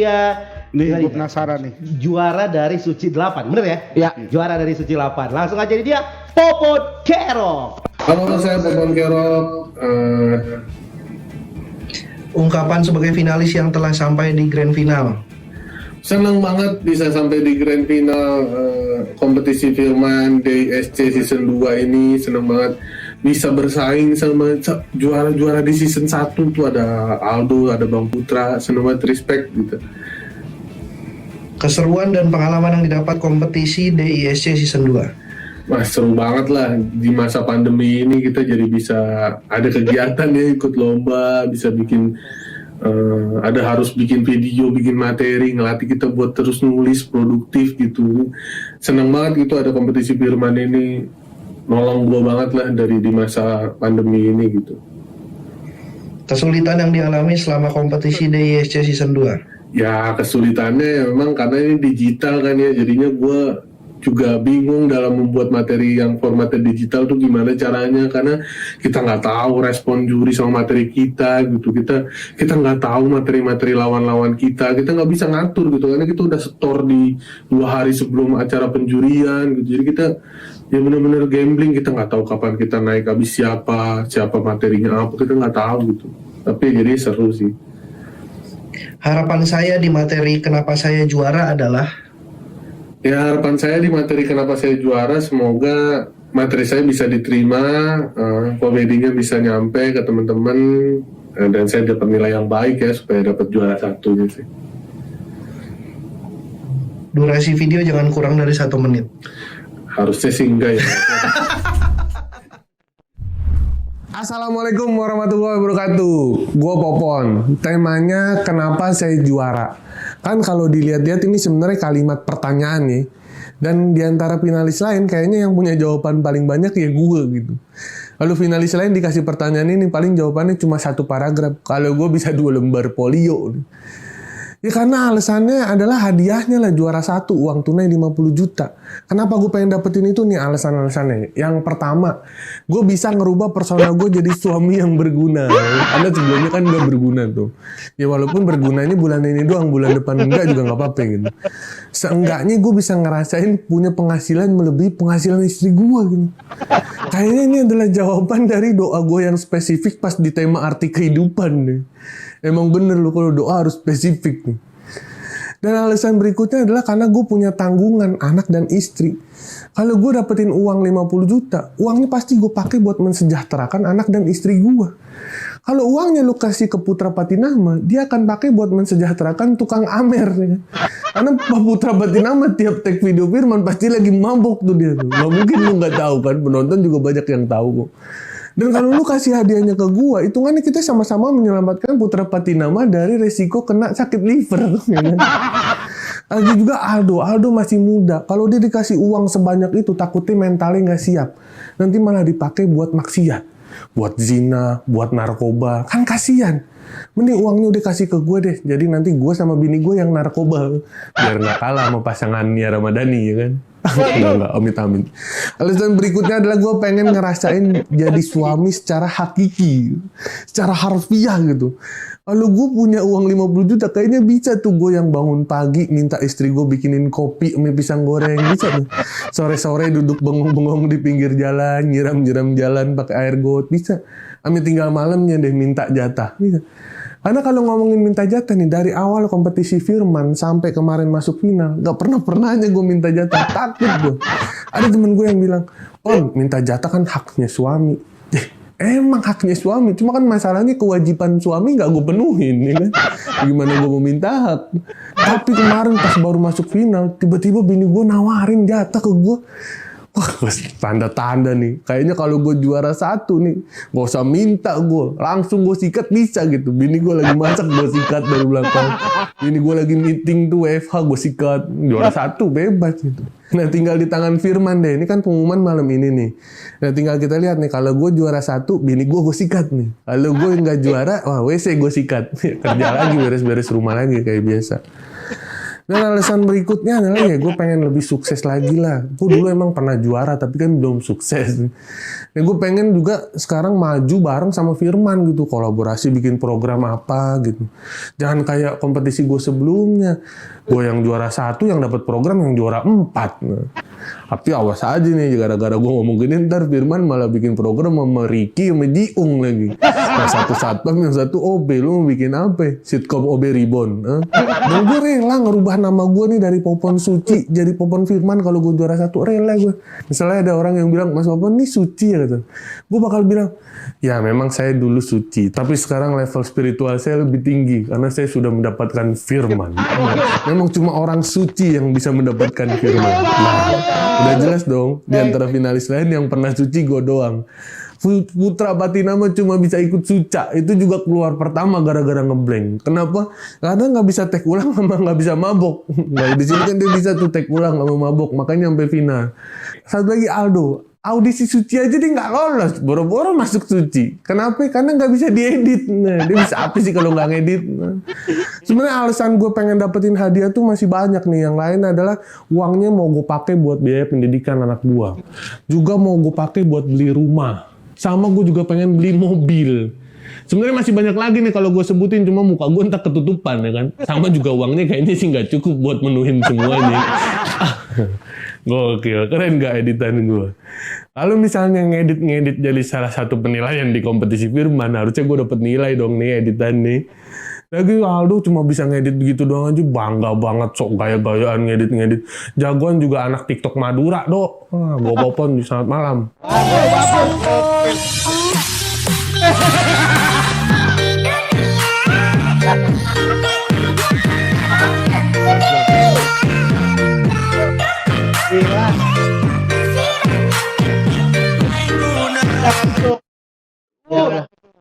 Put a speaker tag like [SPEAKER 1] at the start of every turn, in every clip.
[SPEAKER 1] dia
[SPEAKER 2] Nih, gue penasaran nih.
[SPEAKER 1] juara dari Suci 8, bener ya?
[SPEAKER 3] Ya.
[SPEAKER 1] Juara dari Suci 8. Langsung aja ini dia Popon Kerok.
[SPEAKER 4] Halo, saya Popon Kerok.
[SPEAKER 5] Ungkapan sebagai finalis yang telah sampai di grand final.
[SPEAKER 4] Senang banget bisa sampai di grand final kompetisi filman DISC season 2 ini. Senang banget bisa bersaing sama juara-juara di season 1 tuh, ada Aldo, ada Bang Putra. Senang banget, respect gitu.
[SPEAKER 5] Keseruan dan pengalaman yang didapat kompetisi DISC season 2.
[SPEAKER 4] Wah, seru banget lah di masa pandemi ini, kita jadi bisa ada kegiatan ya, ikut lomba, bisa bikin harus bikin video, bikin materi, ngelatih kita buat terus nulis, produktif gitu. Senang banget gitu ada kompetisi firman ini, nolong gue banget lah di masa pandemi ini gitu.
[SPEAKER 5] Kesulitan yang dialami selama kompetisi DISC season 2.
[SPEAKER 4] Ya kesulitannya memang karena ini digital kan ya, jadinya gue juga bingung dalam membuat materi yang formatnya digital tuh gimana caranya, karena kita nggak tahu respon juri sama materi kita gitu, kita nggak tahu materi-materi lawan-lawan kita nggak bisa ngatur gitu, karena kita udah setor di 2 hari sebelum acara penjurian gitu, jadi kita ya benar-benar gambling, kita nggak tahu kapan kita naik, habis siapa materinya apa, kita nggak tahu gitu, tapi jadi seru sih.
[SPEAKER 5] Harapan saya di materi kenapa saya juara adalah,
[SPEAKER 4] ya harapan saya di materi kenapa saya juara, semoga materi saya bisa diterima, komedinya bisa nyampe ke teman-teman, dan saya dapat nilai yang baik ya, supaya dapat juara 1 sih.
[SPEAKER 5] durasi video jangan kurang dari 1 menit.
[SPEAKER 4] Harusnya sih enggak ya.
[SPEAKER 3] Assalamualaikum warahmatullahi wabarakatuh. Gua Popon. Temanya kenapa saya juara. Kan kalau dilihat-lihat ini sebenarnya kalimat pertanyaan nih. Dan diantara finalis lain kayaknya yang punya jawaban paling banyak ya gue gitu. Kalau finalis lain dikasih pertanyaan ini paling jawabannya cuma 1 paragraf. Kalau gue bisa 2 lembar folio. Ya karena alasannya adalah hadiahnya lah juara 1, uang tunai 50 juta. Kenapa gue pengen dapetin itu nih alasan-alasannya? Yang pertama, gue bisa ngerubah persona gue jadi suami yang berguna. Karena sebelumnya kan gak berguna tuh. Ya walaupun bergunanya bulan ini doang, bulan depan enggak juga gak apa-apa gitu. Seenggaknya gue bisa ngerasain punya penghasilan melebihi penghasilan istri gue gitu. Kayaknya ini adalah jawaban dari doa gue yang spesifik pas di tema arti kehidupan nih. Emang bener loh kalau doa harus spesifik nih. Dan alasan berikutnya adalah karena gue punya tanggungan anak dan istri. Kalau gue dapetin uang 50 juta, uangnya pasti gue pakai buat mensejahterakan anak dan istri gue. Kalau uangnya lu kasih ke Putra Patinama, dia akan pakai buat mensejahterakan tukang Amer. Ya. Karena Putra Patinama tiap tag video firman pasti lagi mabok tuh dia tuh. Gak mungkin lu gak tahu kan, penonton juga banyak yang tahu kok. Dan kalau lu kasih hadiahnya ke gua, hitungannya kita sama-sama menyelamatkan Putra Patinama dari resiko kena sakit liver. Ya kan? Lagi juga Aldo masih muda. Kalau dia dikasih uang sebanyak itu, takutnya mentalnya nggak siap. Nanti malah dipakai buat maksiat, buat zina, buat narkoba. Kan kasihan. Mending uangnya udah kasih ke gue deh. Jadi nanti gue sama bini gue yang narkoba. Biar nggak kalah sama pasangan Nia Ramadhani, ya kan? Enggak, amit-amit. Alasan berikutnya adalah gue pengen ngerasain jadi suami secara hakiki. Secara harfiah gitu. Kalau gue punya uang 50 juta, kayaknya bisa tuh gue yang bangun pagi minta istri gue bikinin kopi sama pisang goreng. Bisa tuh. Sore-sore duduk bengong-bengong di pinggir jalan, nyiram-nyiram jalan pakai air got. Bisa. Amit tinggal malamnya deh minta jatah. Bisa. Karena kalau ngomongin minta jatah nih, dari awal kompetisi firman sampai kemarin masuk final, gak pernah-pernahnya gue minta jatah. Takut gue. Ada temen gue yang bilang, "On, minta jatah kan haknya suami." Emang haknya suami, cuma kan masalahnya kewajiban suami gak gue penuhin, ya kan? Gimana gue mau minta hak? Tapi kemarin pas baru masuk final, tiba-tiba bini gue nawarin jatah ke gue. Wah, tanda-tanda nih. Kayaknya kalau gue juara 1 nih, gak usah minta gue. Langsung gue sikat bisa gitu. Bini gue lagi masak, gue sikat dari belakang. Bini gue lagi meeting tuh WFH, gue sikat. Juara 1, bebas gitu. Nah tinggal di tangan Firman deh. Ini kan pengumuman malam ini nih. Nah tinggal kita lihat nih. Kalau gue juara 1, bini gue sikat nih. Kalau gue nggak juara, wah WC gue sikat. Kerja lagi, beres-beres rumah lagi kayak biasa. Dan alasan berikutnya adalah ya gue pengen lebih sukses lagi lah. Gue dulu emang pernah juara tapi kan belum sukses. Dan gue pengen juga sekarang maju bareng sama Firman gitu, kolaborasi bikin program apa gitu. Jangan kayak kompetisi gue sebelumnya. Gue yang juara 1 yang dapat program yang juara 4. Nah, tapi awas aja nih, gara-gara gue ngomong gini ntar Firman malah bikin program sama Ricky sama Jiung lagi. Nah, satu satpam yang satu OB, lu mau bikin apa? Sitkom OB Ribon. Dan gue rela ngerubah nama gue nih dari Popon Suci jadi Popon Firman kalau gue juara 1, rela gue. Misalnya ada orang yang bilang, Mas Popon ini suci ya kata. Gue bakal bilang, ya memang saya dulu suci, tapi sekarang level spiritual saya lebih tinggi karena saya sudah mendapatkan Firman. Memang cuma orang suci yang bisa mendapatkan Firman. Nah, udah jelas dong, di antara finalis lain yang pernah suci gue doang. Putra Batinama cuma bisa ikut suca, itu juga keluar pertama gara-gara ngeblank. Kenapa? Karena nggak bisa tag ulang sama nggak bisa mabok. Nah, di sini kan dia bisa tuh tag ulang sama mabok, makanya sampai final. Satu lagi Aldo, audisi suci aja dia nggak lolos, boro-boro masuk suci. Kenapa? Karena nggak bisa diedit. Nah, dia bisa apa sih kalau nggak ngedit? Nah. Sebenarnya alasan gue pengen dapetin hadiah tuh masih banyak nih. Yang lain adalah uangnya mau gue pakai buat biaya pendidikan anak gue, juga mau gue pakai buat beli rumah. Sama gue juga pengen beli mobil. Sebenarnya masih banyak lagi nih kalau gue sebutin, cuma muka gue entar ketutupan ya kan. Sama juga uangnya kayaknya sih nggak cukup buat menuhin semuanya. Gokil, keren gak editan gue? Kalau misalnya ngedit jadi salah satu penilaian di kompetisi Firman, harusnya gue dapet nilai dong nih editan nih. Lagi Aldo cuma bisa ngedit gitu doang aja, bangga banget, sok gaya-gayaan ngedit. Jagoan juga anak TikTok Madura, Dok. Gue Popon di selamat malam.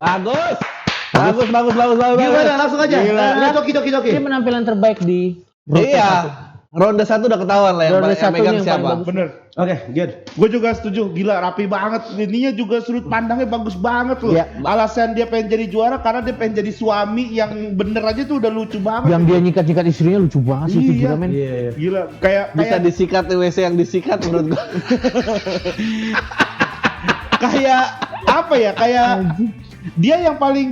[SPEAKER 1] Bagus. Gimana? Langsung aja. Joki.
[SPEAKER 2] Dia penampilan terbaik di
[SPEAKER 1] Iya. Ronde 1 udah ketahuan lah yang
[SPEAKER 2] Ronde
[SPEAKER 1] yang megang
[SPEAKER 2] satunya
[SPEAKER 1] siapa.
[SPEAKER 2] paling
[SPEAKER 6] Bener.
[SPEAKER 1] Oke, Gian.
[SPEAKER 6] Gue juga setuju, gila rapi banget. Ininya juga sudut pandangnya bagus banget loh.
[SPEAKER 2] Iya.
[SPEAKER 6] Alasan dia pengen jadi juara karena dia pengen jadi suami yang bener aja tuh udah lucu banget.
[SPEAKER 2] yang dia nyikat-nyikat istrinya lucu banget sih itu, gila men.
[SPEAKER 6] Gila, kayak
[SPEAKER 1] Bisa disikat WC yang disikat menurut gua.
[SPEAKER 6] kayak apa ya? Kayak dia yang paling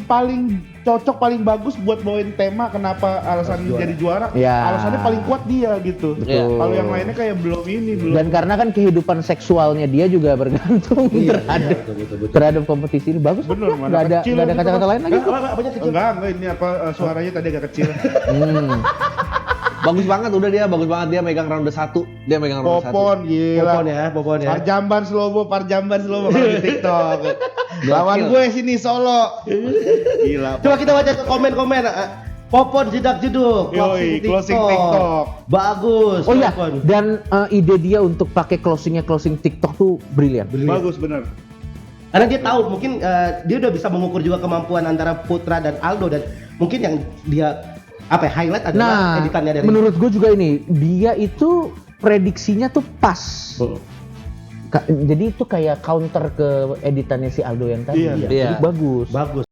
[SPEAKER 6] cocok, paling bagus buat bawain tema kenapa alasan jadi juara.
[SPEAKER 2] Ya.
[SPEAKER 6] Alasannya paling kuat dia gitu.
[SPEAKER 2] Betul.
[SPEAKER 6] Kalau yang lainnya kayak belum.
[SPEAKER 2] Dan karena kan kehidupan seksualnya dia juga bergantung terhadap kompetisi ini. Bagus.
[SPEAKER 6] Bener,
[SPEAKER 2] kan?
[SPEAKER 6] mana
[SPEAKER 2] Nggak ada
[SPEAKER 6] kecil
[SPEAKER 2] nggak ada
[SPEAKER 6] gitu,
[SPEAKER 2] kata-kata
[SPEAKER 6] Mas.
[SPEAKER 2] lain lagi.
[SPEAKER 6] Enggak, ini suaranya tadi agak kecil.
[SPEAKER 1] Bagus banget dia megang ronde 1. Dia megang ronde 1.
[SPEAKER 6] Popon, gila.
[SPEAKER 1] Popon ya.
[SPEAKER 6] Parjamban slow kalau di TikTok. Lawan gue sini Solo. Gila.
[SPEAKER 1] Coba kita baca komen-komen. Popon jedak jeduk,
[SPEAKER 6] Yoi, closing TikTok.
[SPEAKER 1] Bagus.
[SPEAKER 2] Oh iya,
[SPEAKER 1] Popon.
[SPEAKER 2] dan ide dia untuk pakai closing TikTok tuh brilian.
[SPEAKER 6] Bagus bener.
[SPEAKER 1] Karena dia tahu mungkin dia udah bisa mengukur juga kemampuan antara Putra dan Aldo, dan mungkin yang dia highlight adalah editannya dari.
[SPEAKER 2] Menurut gue juga ini dia itu prediksinya tuh pas. Jadi itu kayak counter ke editannya si Aldo yang tadi.
[SPEAKER 6] Iya.
[SPEAKER 2] Jadi bagus.
[SPEAKER 1] Bagus.